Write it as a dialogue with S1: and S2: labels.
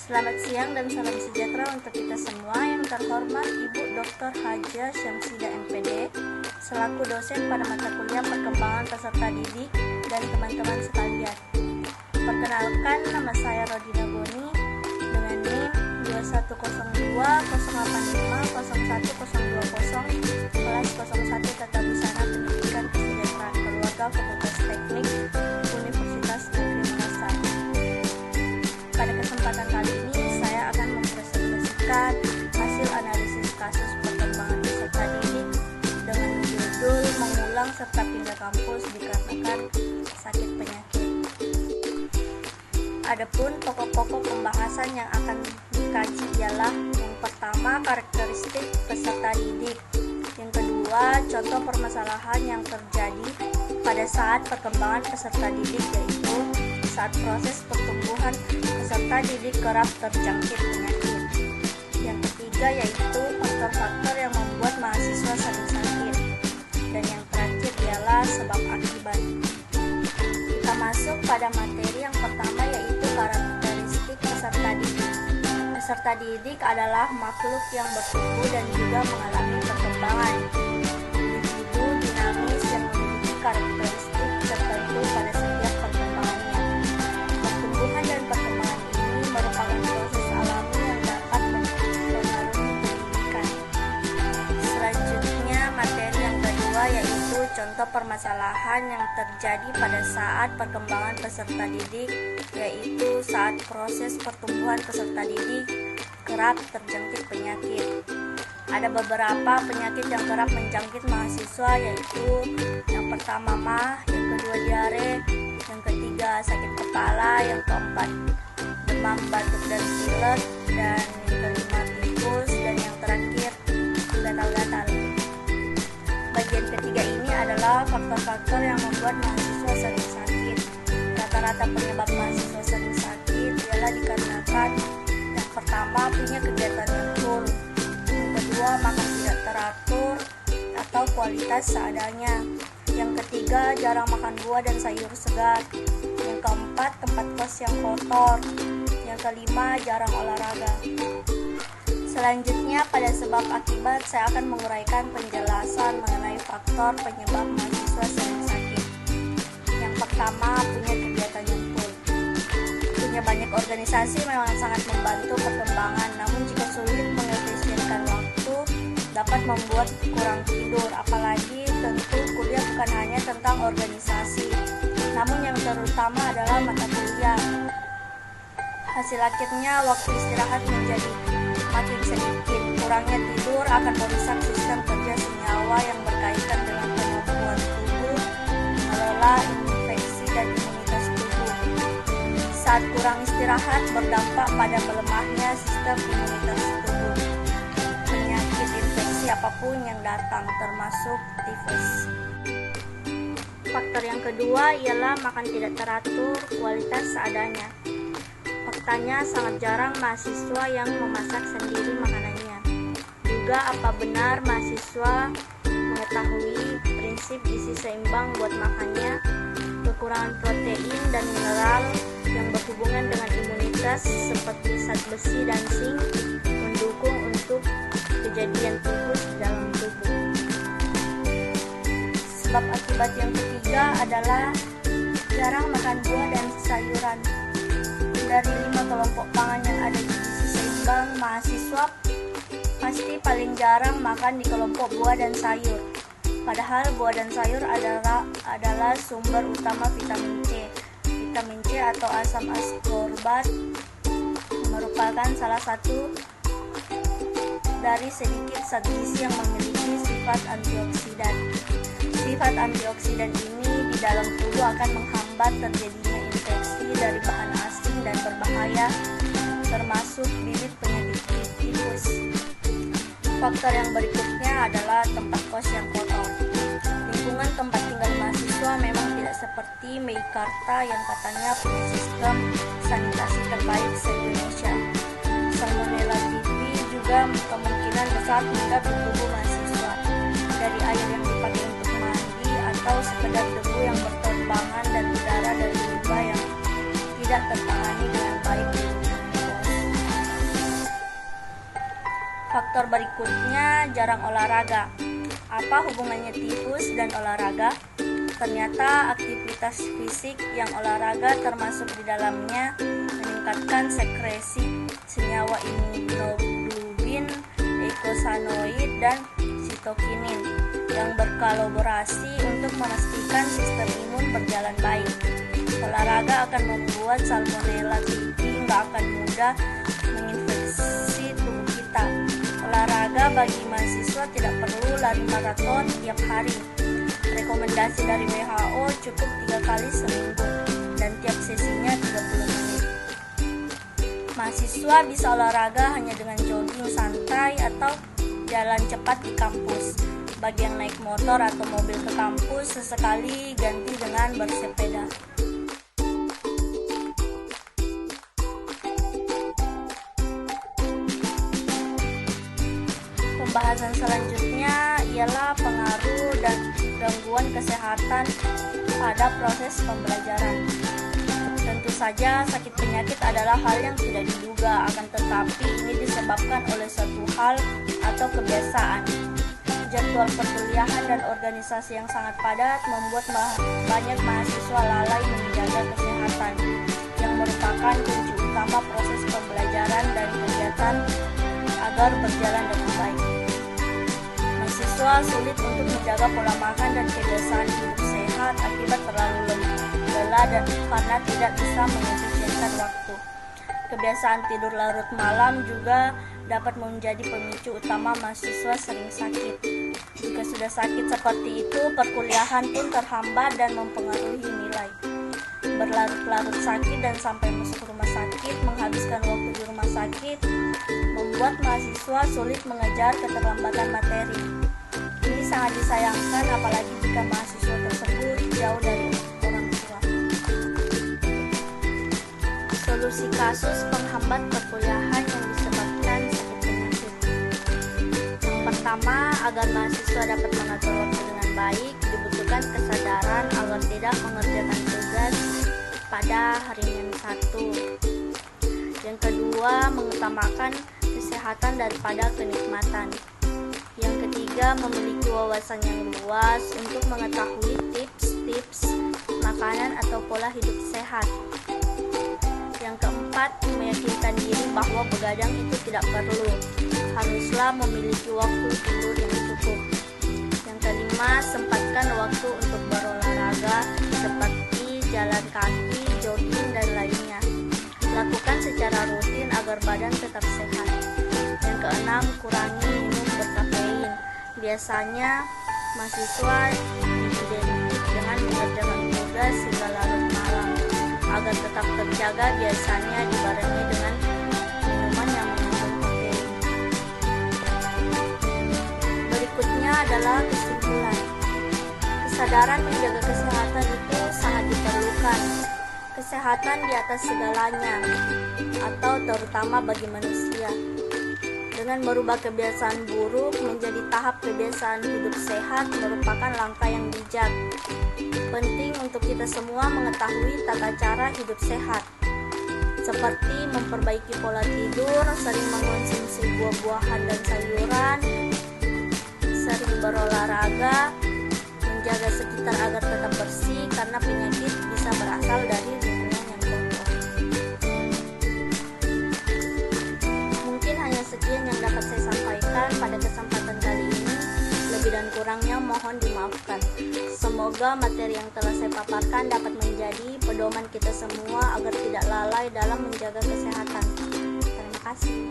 S1: Selamat siang dan salam sejahtera untuk kita semua. Yang terhormat Ibu Dr. Haja Syamsidah MPD selaku dosen pada mata kuliah perkembangan peserta didik dan teman-teman sekalian. Perkenalkan, nama saya Rodina Goni dengan NIM 210208501020 kelas 01 Tata Busana Pendidikan Kesejahteraan Keluarga Fakultas Teknik Universitas Negeri Makassar. Pada kesempatan kali ini saya akan mempresentasikan hasil analisis kasus perkembangan peserta didik dengan judul mengulang serta pindah kampus dikarenakan sakit penyakit. Adapun pokok-pokok pembahasan yang akan dikaji ialah yang pertama, karakteristik peserta didik. Yang kedua, contoh permasalahan yang terjadi pada saat perkembangan peserta didik, yaitu saat proses pertumbuhan peserta didik kerap terjangkit penyakit. Yang ketiga yaitu faktor-faktor yang membuat mahasiswa sering sakit. Dan yang terakhir ialah sebab akibat. Kita masuk pada materi yang pertama, yaitu karakteristik peserta didik. Peserta didik adalah makhluk yang bertumbuh dan juga mengalami perkembangan. Individu dinamis yang memiliki karakteristik tertentu pada setiap perkembangannya. Pertumbuhan dan perkembangan ini merupakan proses alami yang dapat mempengaruhi pendidikan. Selanjutnya, materi yang kedua yaitu contoh permasalahan yang terjadi pada saat perkembangan peserta didik, yaitu saat proses pertumbuhan peserta didik kerap terjangkit penyakit. Ada beberapa penyakit yang kerap menjangkit mahasiswa, yaitu yang pertama MAH, yang kedua diare, yang ketiga sakit kepala, yang keempat demam, batuk dan pilek, dan yang kelima tifus, dan yang terakhir gatal-gatal. Bagian ketiga ini adalah faktor-faktor yang membuat mahasiswa sering sakit. Rata-rata penyebab mahasiswa sering sakit ialah dikarenakan yang pertama, punya kegiatan yang full, yang kedua, makan tidak teratur atau kualitas seadanya, yang ketiga, jarang makan buah dan sayur segar, yang keempat, tempat kos yang kotor, yang kelima, jarang olahraga. Selanjutnya, pada sebab akibat, saya akan menguraikan penjelasan mengenai faktor penyebab mahasiswa sering sakit. Yang pertama, punya kegiatan yang full. Punya banyak organisasi memang sangat membantu perkembangan, namun jika sulit mengefisienkan waktu, dapat membuat kurang tidur. Apalagi tentu kuliah bukan hanya tentang organisasi, namun yang terutama adalah mata kuliah. Hasil akhirnya, waktu istirahat menjadi makin sedikit. Kurangnya tidur akan merusak sistem kerja senyawa yang berkaitan dengan kemampuan tubuh mengelola infeksi dan imunitas tubuh. Saat kurang istirahat berdampak pada melemahnya sistem imunitas tubuh. Penyakit infeksi apapun yang datang, termasuk tifus. Faktor yang kedua ialah makan tidak teratur, kualitas seadanya. Faktanya sangat jarang mahasiswa yang memasak sendiri makanannya. Juga apa benar mahasiswa mengetahui prinsip gizi seimbang buat makannya? Kekurangan protein dan mineral yang berhubungan dengan imunitas seperti zat besi dan zinc mendukung untuk kejadian tifus dalam tubuh. Sebab akibat yang ketiga adalah jarang makan buah dan sayuran. Dari 5 kelompok pangan yang ada di gizi seimbang, mahasiswa pasti paling jarang makan di kelompok buah dan sayur. Padahal buah dan sayur adalah sumber utama vitamin C. Vitamin C atau asam ascorbat merupakan salah satu dari sedikit zat gizi yang memiliki sifat antioksidan. Sifat antioksidan ini di dalam tubuh akan menghambat terjadinya infeksi dari bahan asing dan berbahaya, termasuk bibit penyakit tifus. Faktor yang berikutnya adalah tempat kos yang kotor. Lingkungan tempat tinggal mahasiswa memang tidak seperti Meikarta yang katanya punya sistem sanitasi terbaik se-Indonesia. Salmonella typhi juga kemungkinan besar hingga di tubuh mahasiswa, dari air yang dipakai untuk mandi atau sekedar debu yang berterbangan dan udara dari limbah yang tidak tertangani dengan baik di lingkungan kos. faktor berikutnya, jarang olahraga. Apa hubungannya tifus dan olahraga? Ternyata aktivitas fisik yang olahraga termasuk di dalamnya meningkatkan sekresi senyawa imunoglobulin, eikosanoid, dan sitokinin yang berkolaborasi untuk memastikan sistem imun berjalan baik. Olahraga akan membuat salmonella TB nggak akan mudah menginfeksi tubuh kita. Olahraga bagi mahasiswa tidak perlu lari maraton tiap hari. Rekomendasi dari WHO cukup 3 kali seminggu dan tiap sesinya 30 menit. Mahasiswa bisa olahraga hanya dengan jogging santai atau jalan cepat di kampus. Bagi yang naik motor atau mobil ke kampus, sesekali ganti dengan bersepeda. Pembahasan selanjutnya ialah pengaruh dan gangguan kesehatan pada proses pembelajaran. Tentu saja sakit penyakit adalah hal yang tidak diduga, akan tetapi ini disebabkan oleh suatu hal atau kebiasaan. Jadwal perkuliahan dan organisasi yang sangat padat membuat banyak mahasiswa lalai menjaga kesehatan, yang merupakan kunci utama proses pembelajaran dan kegiatan agar berjalan dengan baik. Mahasiswa sulit untuk menjaga pola makan dan kebiasaan hidup sehat akibat terlalu lelah dan karena tidak bisa mengefisienkan waktu. Kebiasaan tidur larut malam juga dapat menjadi pemicu utama mahasiswa sering sakit. Jika sudah sakit seperti itu, perkuliahan pun terhambat dan mempengaruhi nilai. Berlarut-larut sakit dan sampai masuk rumah sakit, menghabiskan waktu di rumah sakit, membuat mahasiswa sulit mengejar keterlambatan materi. Ini sangat disayangkan, apalagi jika mahasiswa tersebut jauh dari orang tua. Solusi kasus penghambat perkuliahan yang disebabkan sakit penyakit. Yang pertama, agar mahasiswa dapat mengatur waktu dengan baik, dibutuhkan kesadaran agar tidak mengerjakan tugas pada hari yang satu. Yang kedua, mengutamakan kesehatan daripada kenikmatan. Yang ketiga, memiliki wawasan yang luas untuk mengetahui tips-tips makanan atau pola hidup sehat. Yang keempat, meyakinkan diri bahwa begadang itu tidak perlu. Haruslah memiliki waktu tidur yang cukup. Yang kelima, sempatkan waktu untuk berolahraga seperti jalan kaki, jogging, dan lainnya. Lakukan secara rutin agar badan tetap sehat. Yang keenam, kurangi minum berkafein. Biasanya mahasiswa identik dengan mengerjakan tugas hingga larut malam. Agar tetap terjaga, biasanya dibarengi dengan minuman yang mengandung kafein. Berikutnya adalah kesimpulan. Kesadaran menjaga kesehatan itu sangat diperlukan. Kesehatan di atas segalanya, atau terutama bagi manusia. Dengan merubah kebiasaan buruk menjadi tahap kebiasaan hidup sehat merupakan langkah yang bijak. Penting untuk kita semua mengetahui tata cara hidup sehat, seperti memperbaiki pola tidur, sering mengonsumsi buah-buahan dan sayuran, sering berolahraga, menjaga sekitar agar tetap bersih karena penyakit bisa berasal dari lingkungan yang kotor. Mungkin hanya sekian yang dapat saya sampaikan pada kesempatan kali ini. Lebih dan kurangnya mohon dimaafkan. Semoga materi yang telah saya paparkan dapat menjadi pedoman kita semua agar tidak lalai dalam menjaga kesehatan. Terima kasih.